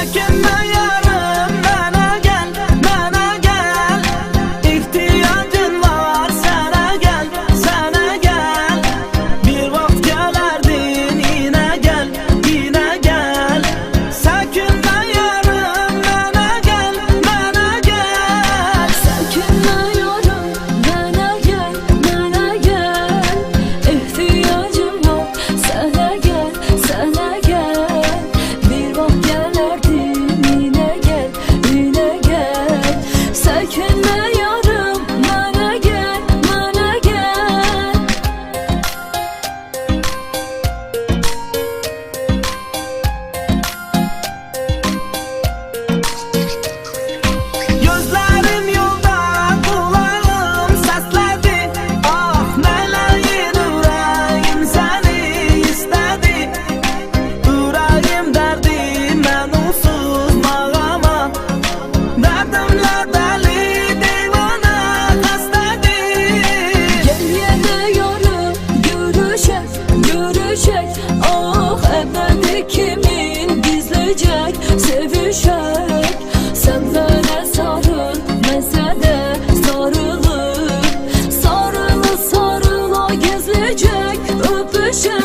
Çekinme yarım, bana gel, bana gel. İhtiyacın var, sana gel, sana gel. Bir vakit gelerdin, yine gel, yine gel. Çekinme yarım, bana gel, bana gel. Çekinme yarım, bana gel, bana gel. İhtiyacım var, sana gel, sana gel. Bir vakit gelerdin, yine gel, yine gel. Çekinme yarım, bana gel, bana gel. Gözlerim yolda, kulağım sesledi. Ah meleğin yüreğim seni istedi. Yüreğim derdim ben onsuz mağama. Derdimle deli divane kastedi. Gel yine yarım, görüşek, görüşek. Ah ebedi kimin gizleyecek, sevişek. Senlere sarıl, mesele sarılır. Sarılı sarıla gezecek, öpüşek.